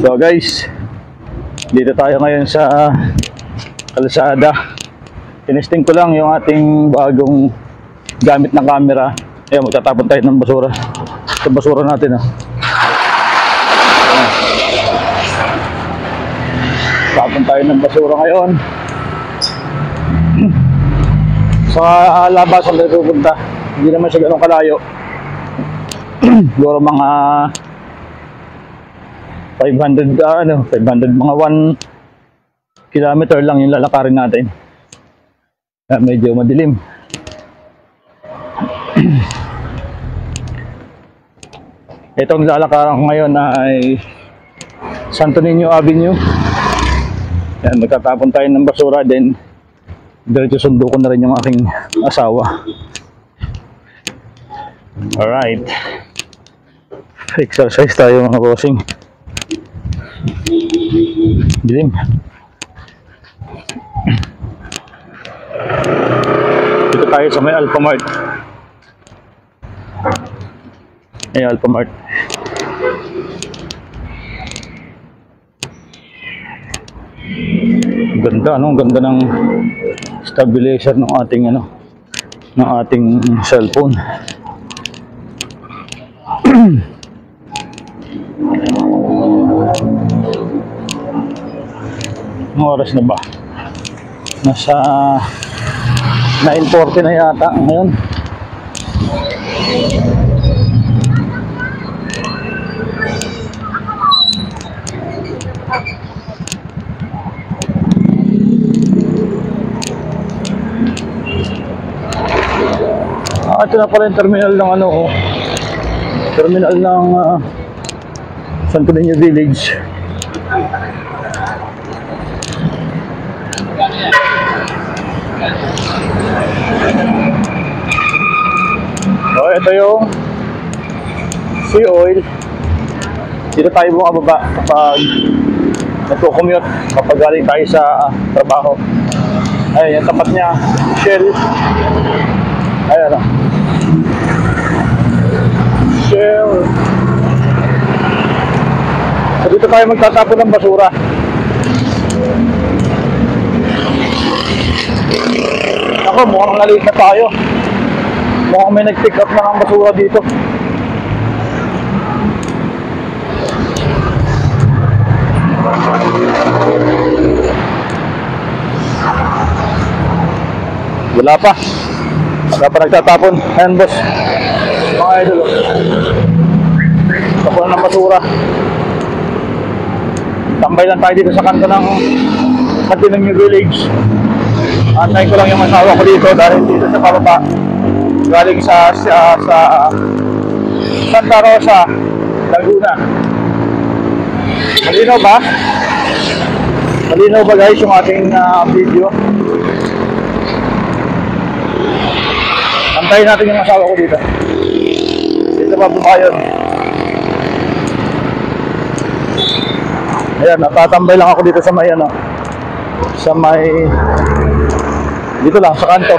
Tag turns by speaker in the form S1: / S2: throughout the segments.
S1: So guys, dito tayo ngayon sa kalsada. Tinesting ko lang yung ating bagong gamit na camera. Ayan, magtatapon tayo ng basura. Ito basura natin Tapon tayo ng basura ngayon. Sa labasan tayo pupunta. Hindi naman siya ganun kalayo. Siguro mga 500 mga 1 kilometer lang yung lalakarin natin. Medyo madilim. Itong lalakaran ko ngayon ay Santo Niño Avenue. Yan, magtatapon tayo ng basura, then diretso sundo ko na rin yung aking asawa. Alright, exercise tayo mga bossing. Dilim. Dito tayo sa may Alphamart. Alphamart. Ganda, ganda ng stabilizer ng ating ng ating cellphone. Anong oras na ba? Nasa 9:40 na yata ngayon. Ito na pala yung terminal ng terminal ng Santo Niño Village. So ito yung sea oil. Dito tayo bumababa kapag nagko-commute, kapag galing tayo sa trabaho. Ayan, yung tapat niya, Shell. Ayan Shell. So dito tayo magtatapon ng basura. Ako, mukhang nalit na tayo. Mukhang may nag-pick up na ng basura dito. Wala pa nagtatapon. Ayan boss, mga idol, tapon ng basura. Tambay lang tayo dito sa kanto ng Santo Niño Village. Antay ko lang yung asawa ko dito dahil dito sa pababa galing sa Santa Rosa, Laguna. Malinaw ba? Malinaw ba guys yung ating video? Antayin natin yung asawa ko dito. Dito pa bumayon. Ayan, natatambay lang ako dito sa may sa may dito lang sa kanto.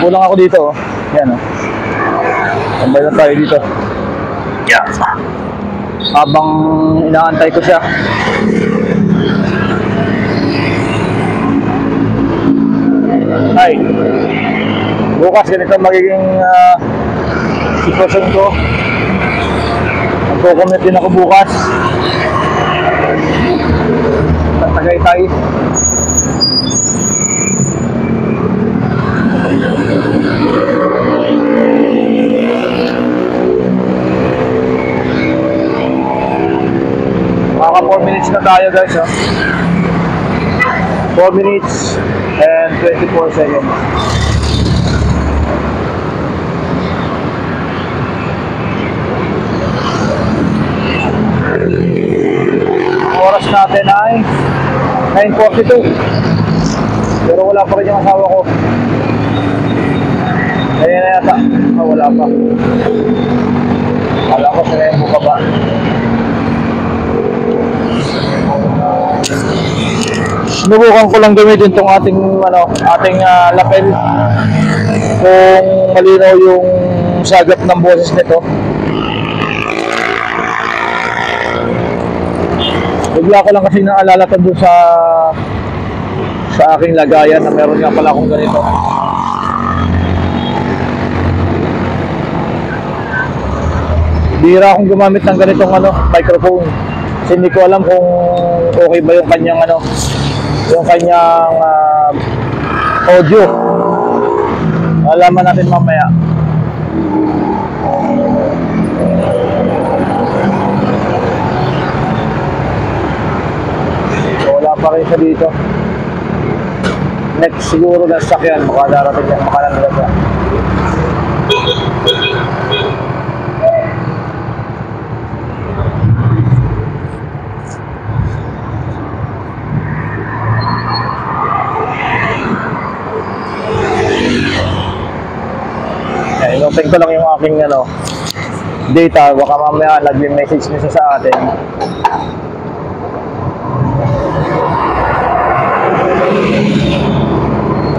S1: Kulang ako dito Ayan tambay lang tayo dito. Yeah. Habang inaantay ko siya. Hi. Bukas ganito magiging sitwasyon ko. Magko-commute din ako bukas. Tagaytay. Maka 4 minutes na tayo guys 4 minutes and 24 seconds. Oras natin ay 9:42. Pero wala pa rin yung asawa ko. Ayan na yata. Wala pa. Kala ko sila yung bukaba. Sinubukan ko lang gamitin itong ating lapel. Kung malinaw yung sagap ng boses nito. Bigla ko lang kasi naalala to doon sa aking lagayan na meron nga pala akong ganito. Bihira akong gumamit ng ganitong microphone. Kasi hindi ko alam kung okay ba yung kanyang audio. Alaman natin mamaya. So, wala pa rin siya dito. Next siguro na sakyan, baka darating yan, baka lang nila. Inopen ko lang yung aking data, baka mamaya nag-message nisa sa atin.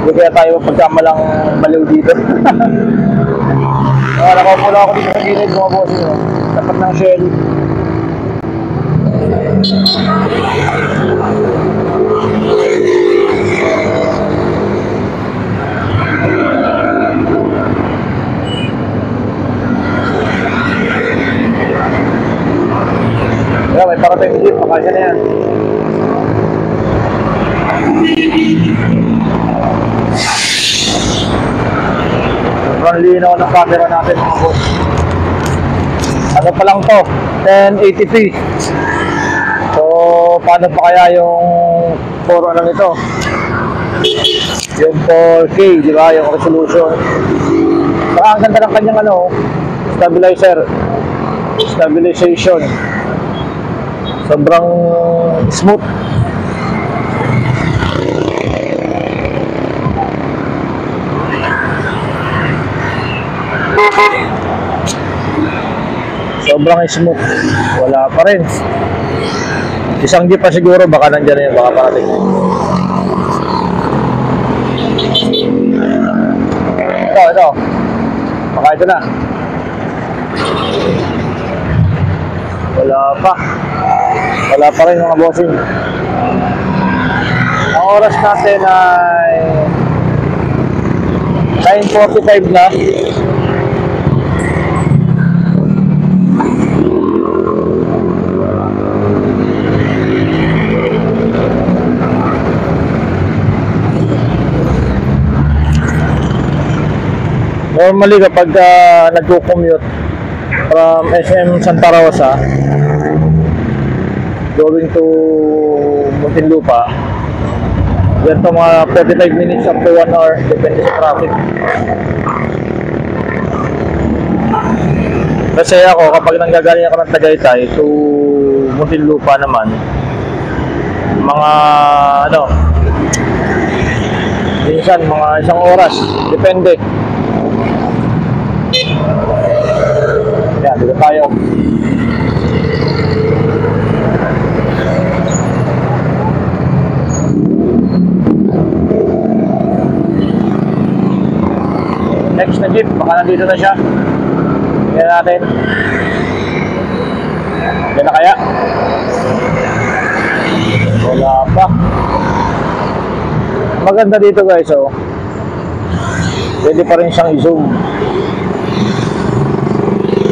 S1: Hindi kaya tayo pagkamalang baliw dito. Nakaupo lang ako dito sa gilid, mga bossing. Dapat ng shell. Kaya may parating jeep, makasya na yan. Sobrang linaw ng camera natin, mga boss. Ano pa lang to? 1080p. So, paano pa kaya yung nito? Yung 4K, di ba? Yung resolution. Saka ang ganda ng kanyang stabilization. Sobrang smooth. Sobrang smooth. Wala pa rin. Isang jeep pa siguro, baka nandyan yun, baka parating. Ito. Baka ito na. Wala pa rin mga bossing. Ang oras natin ay 9:45 na. Normally kapag nagko-commute from SM Santa Rosa going to Muntinlupa, ganito mga 45 minutes up to 1 hour, depende sa traffic. Kasi ako, kapag nanggagaling ako ng Tagaytay to Muntinlupa naman, mga minsan mga 1 oras, depende. Yan, dito tayo. Next na jeep, baka nandito na siya. Tingnan natin. Yan na kaya? Wala pa. Maganda dito guys, oh. Pwede pa rin siyang i-zoom.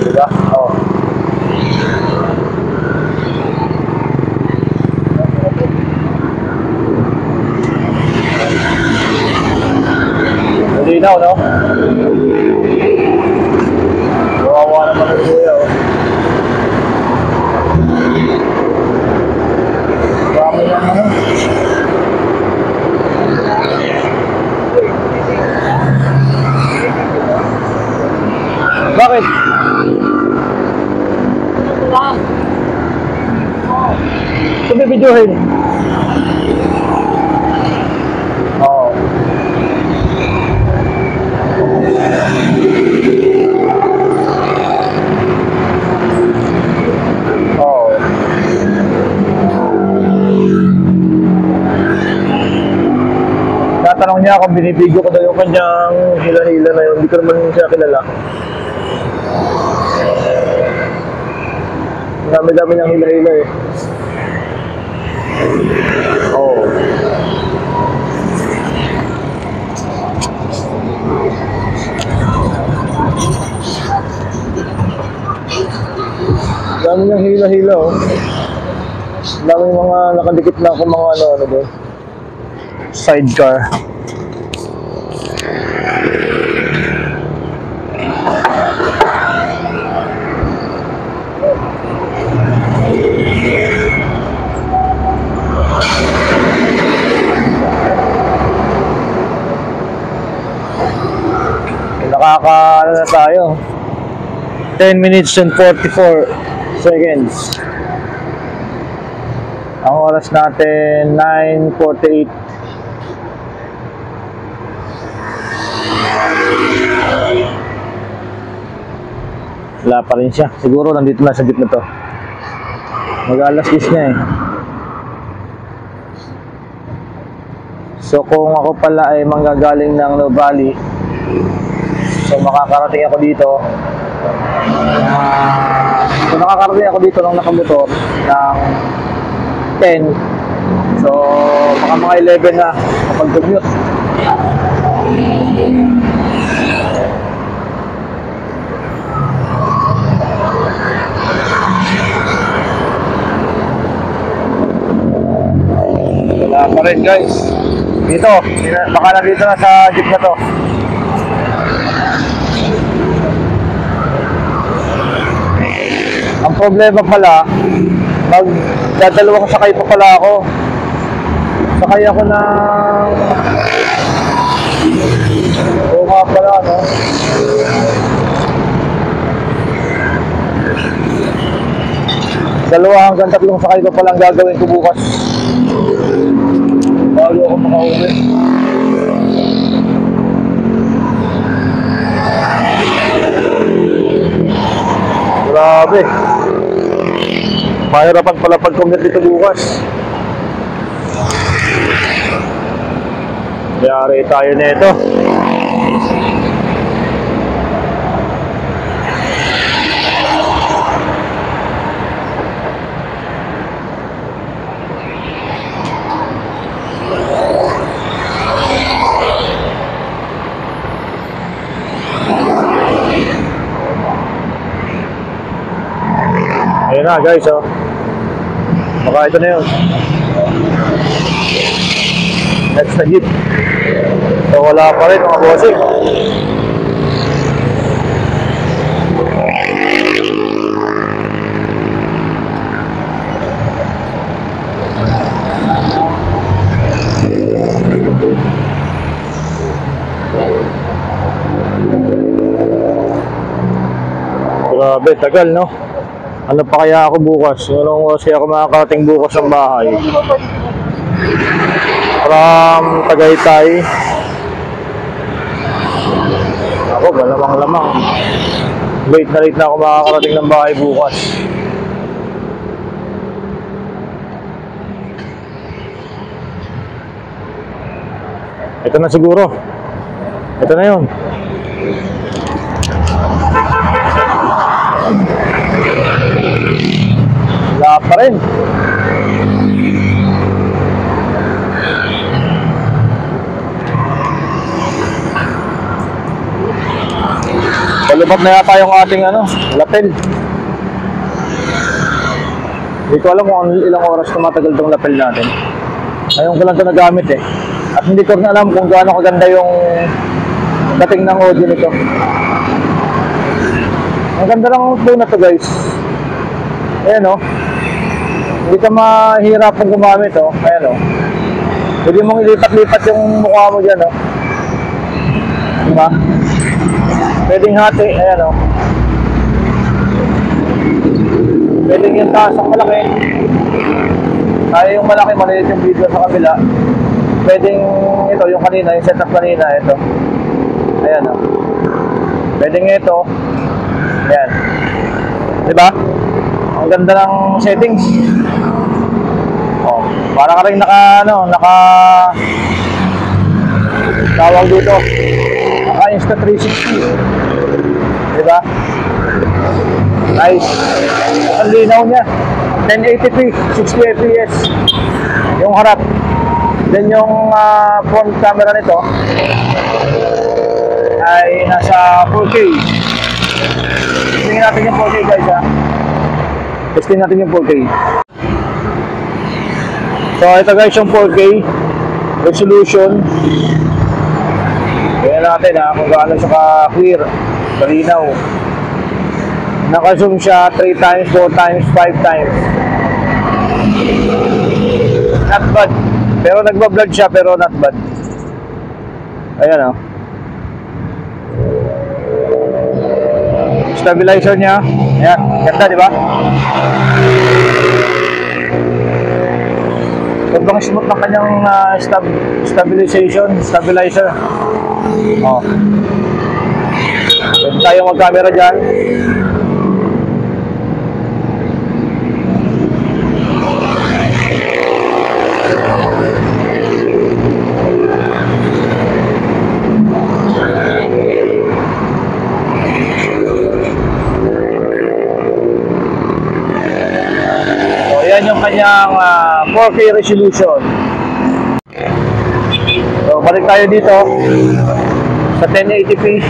S1: Diba? Oh. Malinaw, no? Kawawa naman ang kuya, oh. Marami lang, Bakit? Sabi videohin. Oo. Oo. Tatanong niya kung binibigyo ko daw yung kanyang hila-hila na yun. Hindi ko naman siya kilala. Dami-dami niyang hila-hila eh. Oh. Dami niyang hila-hila oh. Dami mga nakadikit na ako mga ano doon. Sidecar. Nakaka ano na tayo 10 minutes and 44 seconds. Ang oras natin 9:48. Wala pa rin siya. Siguro nandito na sa jeep na to. Mag-alas 10 niya eh. So kung ako pala ay manggagaling ng Nuvali, so makakarating ako dito. So nakakarating ako dito ng nakamotor ng 10. So baka mga 11 na kapag commute. Wala pa rin guys. Dito, baka nandito na sa jeep na to. Ang problema pala, magdadalawang sakay pa pala ako. Sakay ako ng... Oo nga pala, no? Dalawa hanggang 3 sakay pa palang gagawin ko bukas. Bago ako makauwi. Grabe. Mahirapan pala pag-commute dito bukas. Yari tayo nito. Ayun na guys, oh. Baka ito na yun. Next na jeep. So wala pa rin mga bossing. Grabe, tagal no? Ano pa kaya ako bukas? Anong oras kaya ako makakarating bukas ng bahay? From Tagaytay. Ako, malamang-lamang. Late na ako makakarating ng bahay bukas. Ito na siguro. Ito na yun. Wala pa rin. Palubab na yata yung ating lapel. Hindi ko alam kung ilang oras na matagal itong lapel natin. Ngayon ko lang ito nagamit eh. At hindi ko rin alam kung gaano kaganda yung dating ng audio nito. Ang ganda lang flow na to guys. Ayan o. Hindi ka mahirapang gumamit o. Ayan o. Pwede mong ilipat-lipat yung mukha mo dyan o. Diba? Pwedeng hati. Ayan o. Pwedeng yung taas ang malaki. Kaya yung malaki, maliit yung video sa kabila. Pwedeng ito, yung kanina, yung setup kanina, ito. Ayan o. Pwedeng ito. Ayan. Diba? Ang ganda ng settings. Oh, para ka rin tawag dito. Naka Insta 360. Diba? Guys, ang linaw niya. 1080p, 60 fps. Yung harap. Then yung front camera nito ay nasa 4K. Tingnan natin yung 4K guys ha. Testing natin yung 4K. So ito guys yung 4K resolution. Tingnan natin ha kung gaano siya ka-clear, kalinaw. Naka-zoom siya 3 times, 4 times, 5 times. Not bad. Pero nagbablog siya pero not bad. Ayan o. Stabilizer niya. Ayan. Ganda di ba? Sobrang smooth ng kanyang stabilizer. Oh. Pwede tayo mag-camera dyan. Yan yung kanyang 4K resolution. So, balik tayo dito sa 1080p.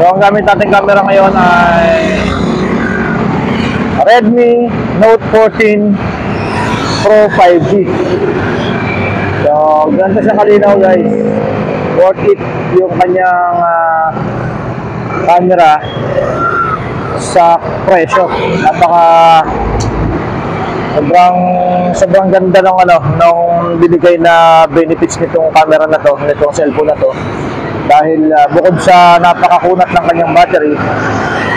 S1: So, ang gamit natin camera ngayon ay Redmi Note 14 Pro 5G. So, ganda siya kalinaw guys. Worth it yung kanyang camera sa presyo. Sobrang ganda ng nung binigay na benefits nitong camera na to, nitong cellphone na to. Dahil bukod sa napakakunat ng kanyang battery,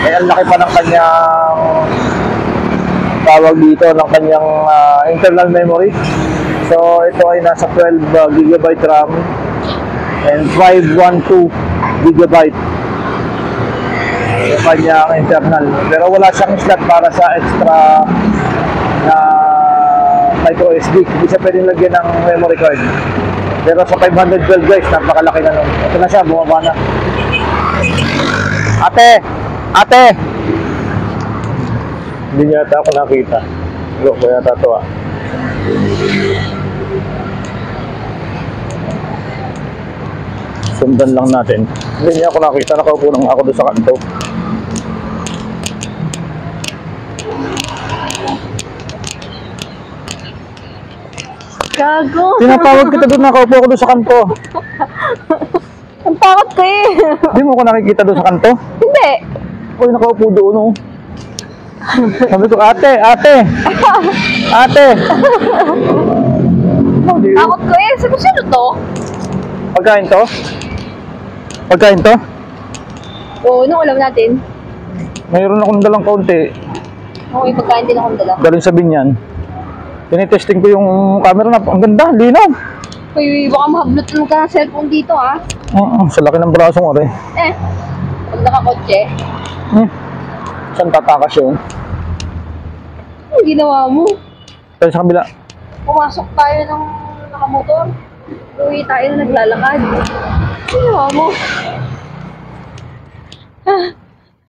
S1: ay ang laki pa ng kanyang tawag dito ng kanyang internal memory. So ito ay nasa 12 GB RAM and 512 GB yung kanyang internal. Pero wala siyang slot para sa extra na micro SD. Hindi siya pwedeng lagyan ng memory card. Pero sa 512 guys, napakalaki na nun. Ito na siya, bumaba na. Ate! Hindi niya ata ako nakita. Look, kaya yata ito Sundan lang natin. Hindi niya ako nakita. Nakaupo lang ako doon sa kanto.
S2: Gago.
S1: Tinatawag kita doon, nakaupo ako doon sa kanto.
S2: Ang takot ko eh.
S1: Hindi mo ako nakikita doon sa kanto?
S2: Hindi.
S1: Uy, nakaupo doon oh. Sabi ko, ate!
S2: Takot ko eh. Sabi sino to?
S1: Pagkain to?
S2: Oo, nung alam natin.
S1: Mayroon akong dalang kaunti.
S2: Okay, pagkain din akong dala.
S1: Galing sa Binyan. Tinitesting ko yung camera na. Ang ganda, linaw.
S2: Uy, baka mahablot ka ng cellphone dito ah.
S1: Sa laki ng braso mo rin.
S2: Pag nakakotse.
S1: Saan tatakas yun?
S2: Ang ginawa mo?
S1: Tayo sa kabila.
S2: Pumasok tayo ng nakamotor. Uwi tayo na naglalakad. Ang ginawa mo?